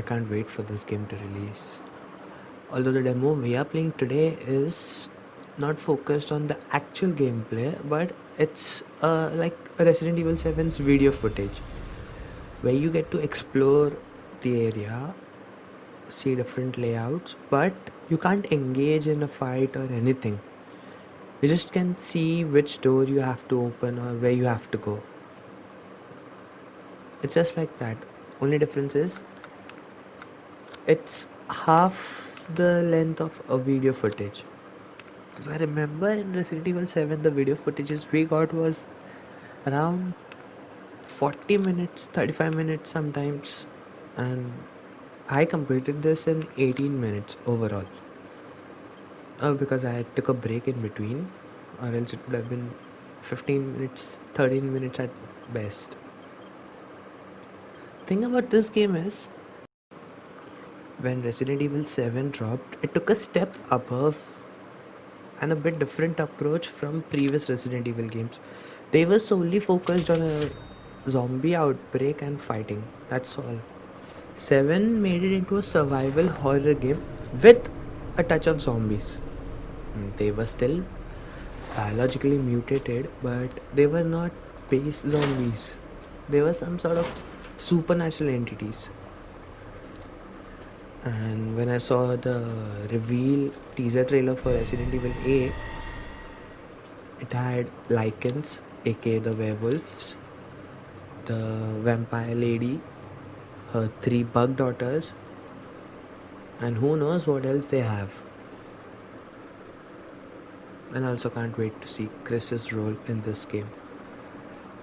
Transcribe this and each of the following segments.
can't wait for this game to release. Although the demo we are playing today is not focused on the actual gameplay, but it's like a Resident Evil 7's video footage where you get to explore the area, see different layouts, but you can't engage in a fight or anything. You just can see which door you have to open or where you have to go. It's just like that. Only difference is it's half the length of a video footage. Because I remember in Resident Evil 7 the video footages we got was around 40 minutes, 35 minutes sometimes, and I completed this in 18 minutes overall. Because I took a break in between, or else it would have been 15 minutes, 13 minutes at best. Thing about this game is, when Resident Evil 7 dropped, it took a step above and a bit different approach from previous Resident Evil games. They were solely focused on a zombie outbreak and fighting. That's all. 7 made it into a survival horror game with a touch of zombies. They were still biologically mutated, but they were not base zombies. They were some sort of supernatural entities. And when I saw the reveal teaser trailer for Resident Evil 8, it had Lycans, aka the werewolves, the vampire lady, her 3 bug daughters, and who knows what else they have. And I also can't wait to see Chris's role in this game.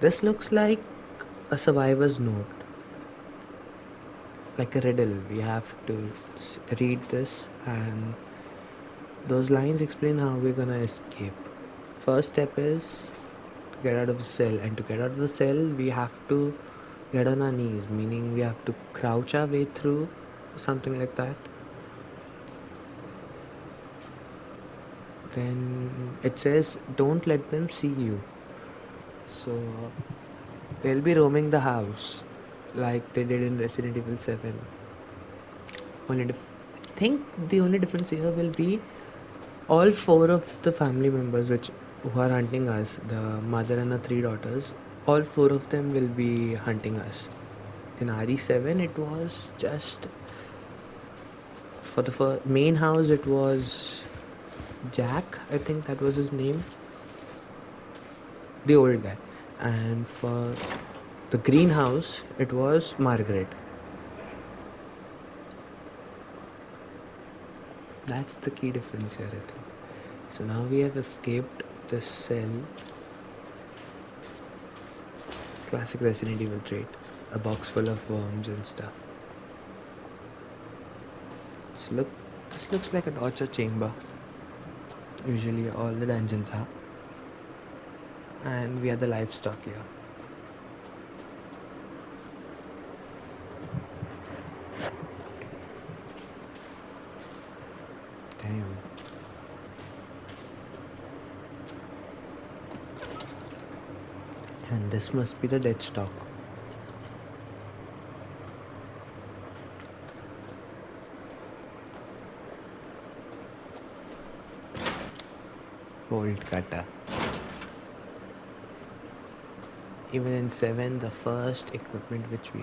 This looks like a survivor's note, like a riddle. We have to read this, and those lines explain how we're gonna escape. First step is to get out of the cell, and to get out of the cell we have to get on our knees, meaning we have to crouch our way through, something like that. Then it says don't let them see you, so they'll be roaming the house like they did in Resident Evil 7. I think the only difference here will be all 4 of the family members who are hunting us, the mother and the 3 daughters, all 4 of them will be hunting us. In RE7 it was just for the main house, it was Jack, I think that was his name, the old guy, and for the greenhouse it was Margaret. That's the key difference here, I think. So now we have escaped this cell. Classic Resident Evil trait, a box full of worms and stuff. So this looks like a torture chamber. Usually all the dungeons are. And we are the livestock here. Damn. And this must be the dead stock. Bolt cutter. Even in 7, the first equipment which we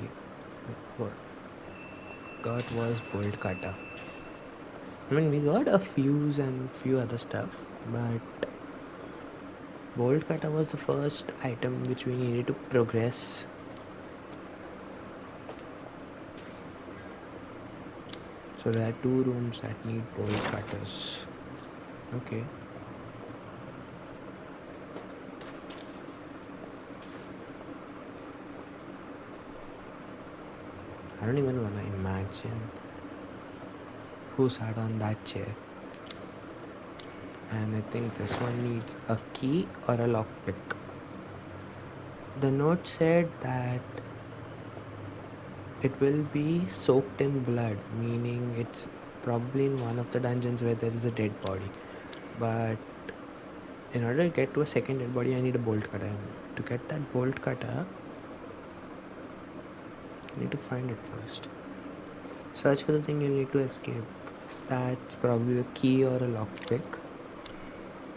got was bolt cutter. I mean, we got a fuse and few other stuff, but bolt cutter was the first item which we needed to progress. So there are 2 rooms that need bolt cutters. Okay. I don't even want to imagine who sat on that chair. And I think this one needs a key or a lockpick. The note said that it will be soaked in blood, meaning it's probably in one of the dungeons where there is a dead body. But in order to get to a second dead body, I need a bolt cutter. To get that bolt cutter, I need to find it first. Search for the thing you need to escape. That's probably a key or a lockpick.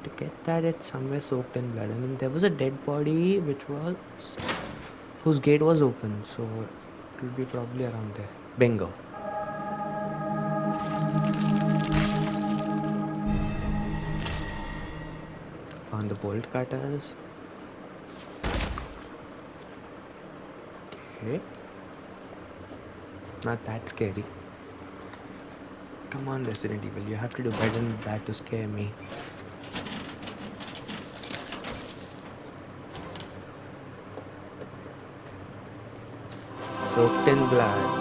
To get that, it's somewhere soaked in blood. I mean, there was a dead body whose gate was open, so it will be probably around there. Bingo. Found the bolt cutters. Okay. Not that scary. Come on, Resident Evil, you have to do better than that to scare me. Soaked in blood.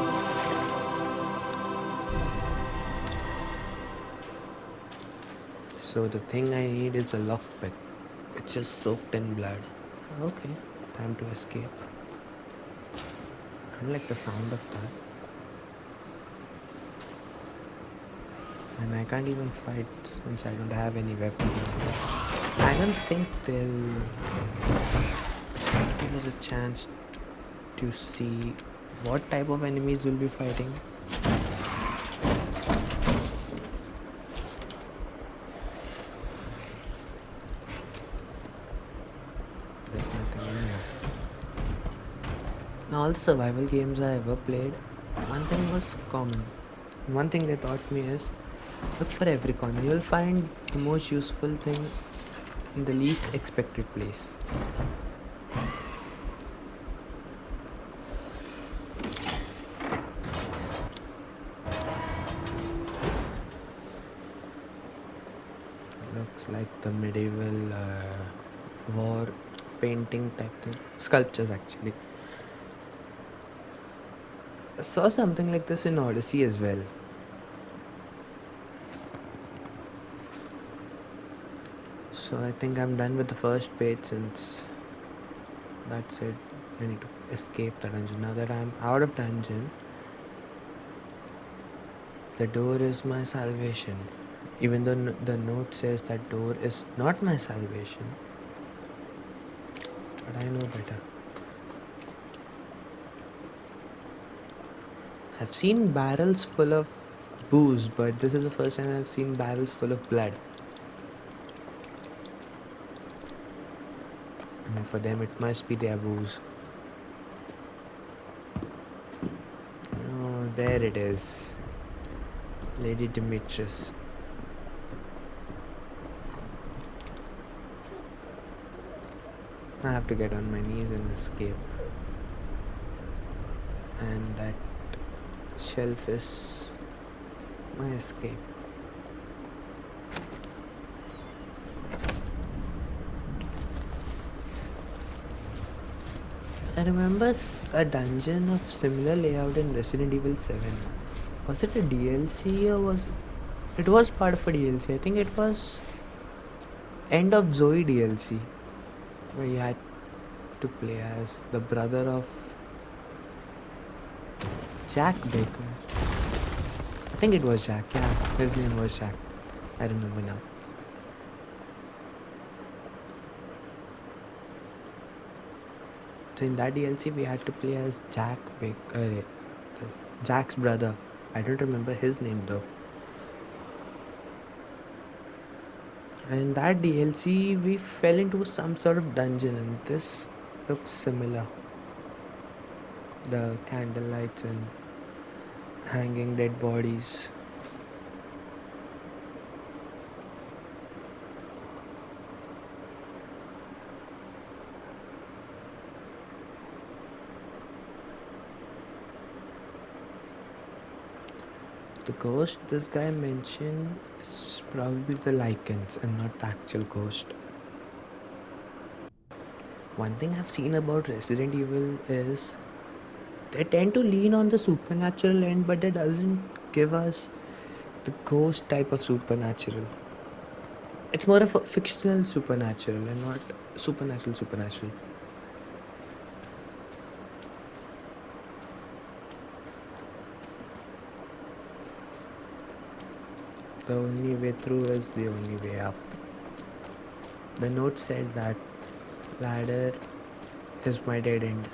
So the thing I need is a lockpick. It's just soaked in blood. Okay, time to escape. I don't like the sound of that. And I can't even fight since I don't have any weapons. I don't think they'll give us a chance to see what type of enemies we'll be fighting. There's nothing in here. Now, all the survival games I ever played, one thing was common. One thing they taught me is look for every corner. You'll find the most useful thing in the least expected place. Looks like the medieval war painting type thing. Sculptures, actually. I saw something like this in Odyssey as well. So I think I'm done with the first page since that's it. I need to escape the dungeon. Now that I'm out of dungeon, the door is my salvation. Even though the note says that door is not my salvation, but I know better. I've seen barrels full of booze, but this is the first time I've seen barrels full of blood. And for them it must be their booze. Oh, there it is. Lady Demetrius. I have to get on my knees and escape. And that shelf is my escape. I remember a dungeon of similar layout in Resident Evil 7. Was it a DLC or was it? It was part of a DLC. I think it was End of Zoe DLC, where you had to play as the brother of Jack Baker. I think it was Jack. Yeah, his name was Jack. I remember now. So in that DLC we had to play as Jack Baker, Jack's brother. I don't remember his name though. And in that DLC we fell into some sort of dungeon, and this looks similar. The candlelights and hanging dead bodies. The ghost this guy mentioned is probably the lichens and not the actual ghost. One thing I've seen about Resident Evil is they tend to lean on the supernatural end, but that doesn't give us the ghost type of supernatural. It's more of a fictional supernatural and not supernatural. The only way through is the only way up. The note said that ladder is my dead end.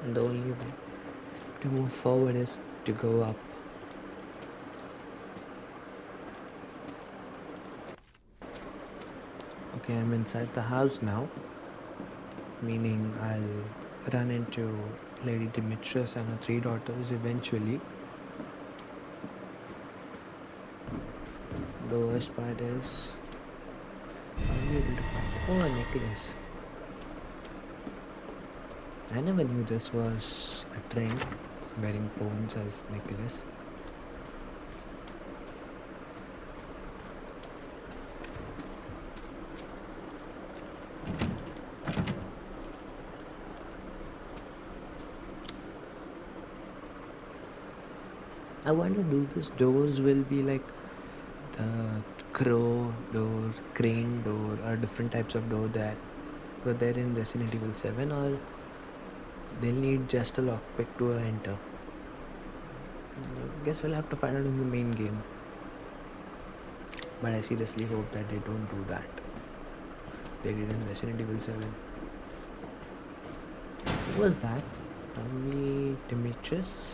And the only way. To move forward is to go up. Okay, I'm inside the house now, meaning I'll run into Lady Demetrius and her three daughters eventually. The worst part is, I'll be able to find it. Oh, a necklace. I never knew this was a trend, wearing pawns as necklace. I wonder, do these doors will be like the crow door, crane door, or different types of door that were there in Resident Evil 7, or they'll need just a lockpick to enter. I guess we'll have to find out in the main game. But I seriously hope that they don't do that. They did in Resident Evil 7. What was that? Probably Demetrius?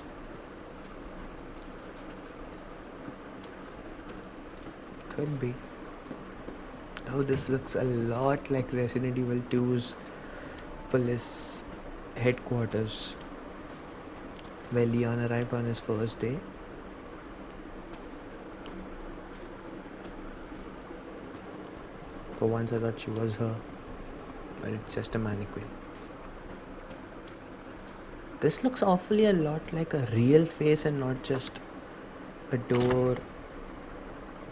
Could be. Oh, this looks a lot like Resident Evil 2's police headquarters, where Leon arrived on his first day. For once I thought she was her, but it's just a mannequin. This looks awfully a lot like a real face and not just a door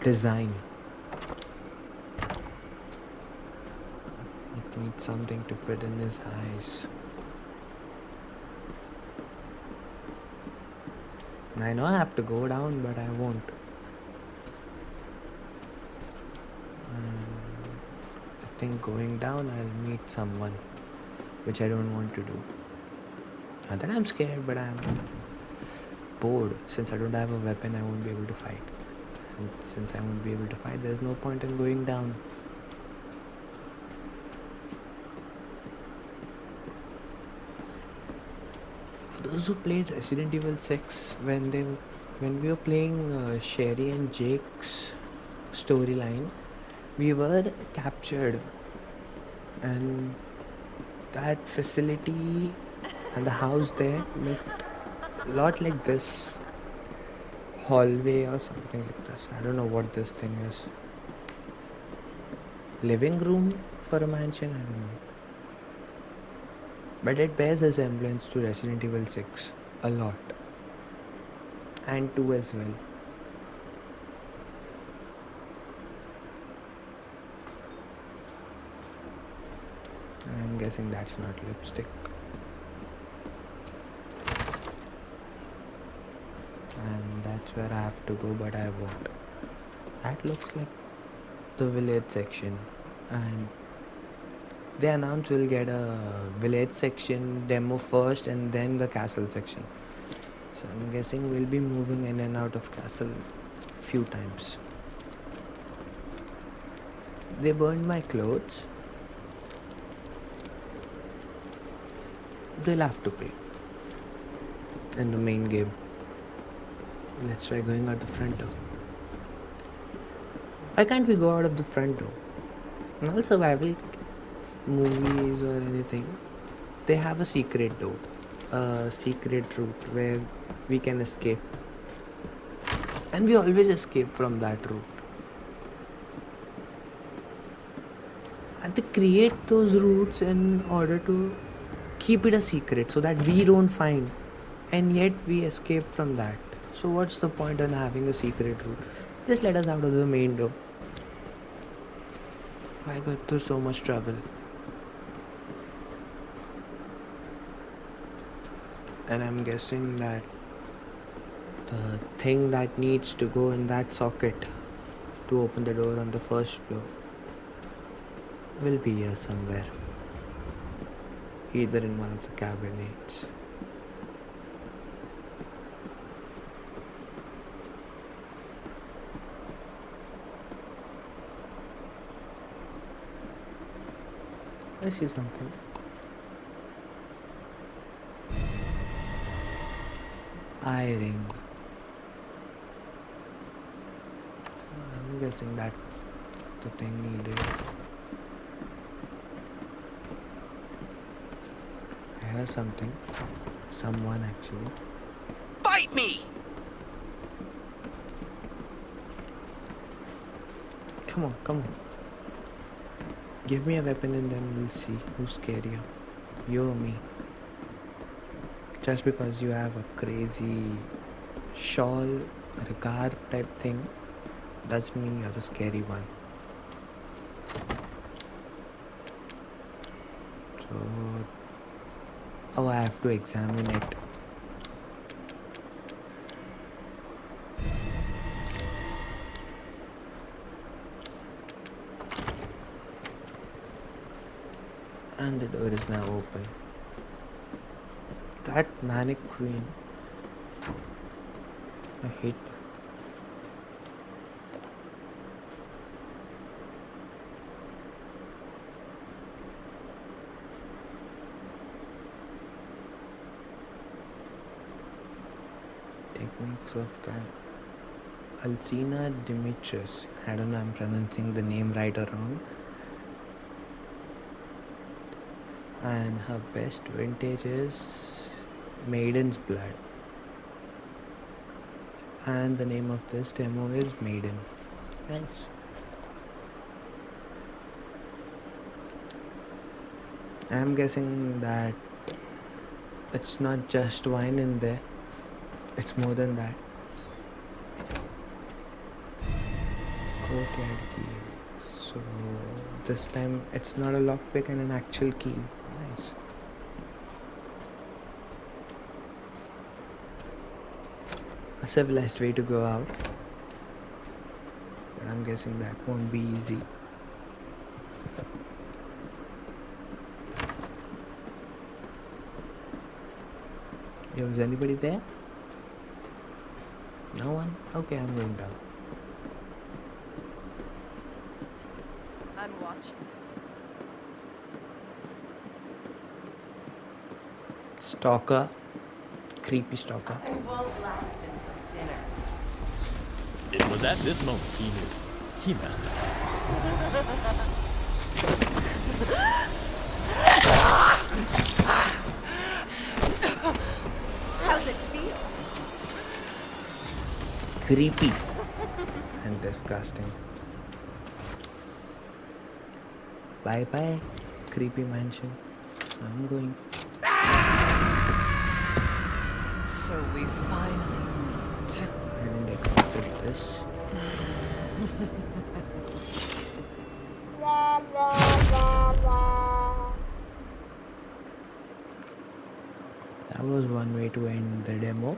design. It needs something to fit in his eyes. I know I have to go down, but I won't. I think going down I'll meet someone, which I don't want to do. Not that I'm scared, but I'm bored. Since I don't have a weapon, I won't be able to fight. And since I won't be able to fight, there's no point in going down. For those who played Resident Evil 6, when we were playing Sherry and Jake's storyline, we were captured, and that facility and the house there looked a lot like this hallway or something like this. I don't know what this thing is. Living room for a mansion? I don't know. But it bears a resemblance to Resident Evil 6 a lot. And 2 as well. I'm guessing that's not lipstick. And that's where I have to go, but I won't. That looks like the village section, and they announced we'll get a village section demo first and then the castle section. So I'm guessing we'll be moving in and out of castle a few times. They burned my clothes. They'll have to pay in the main game. Let's try going out the front door. Why can't we go out of the front door? In all survival movies or anything, they have a secret door, a secret route where we can escape. And we always escape from that route. And they create those routes in order to keep it a secret so that we don't find, and yet we escape from that. So what's the point in having a secret route? Just let us out of the main door. I got through so much trouble. And I'm guessing that the thing that needs to go in that socket to open the door on the first floor will be here somewhere. Either in one of the cabinets. I see something. eye ring. I'm guessing that the thing needed. I hear something. Someone actually. Bite me! Come on, come on. Give me a weapon and then we'll see who's scarier. You or me. Just because you have a crazy shawl or a garb type thing doesn't mean you're the scary one. So, oh, I have to examine it. And the door is now open. That manic queen. I hate that. Techniques of Alcina Demetrius. I don't know I'm pronouncing the name right or wrong. And her best vintage is Maiden's Blood. And the name of this demo is Maiden. Nice. I'm guessing that it's not just wine in there, it's more than that. Courtyard key. So this time it's not a lockpick and an actual key. Nice. A civilized way to go out. But I'm guessing that won't be easy. Yo, is anybody there? No one? Okay, I'm going down. I'm watching. Stalker. Creepy stalker. I won't last until dinner. It was at this moment he knew. He messed up. How's it feel? Creepy and disgusting. Bye bye, creepy mansion. I'm going. So we finally meet. I didn't expect this. That was one way to end the demo.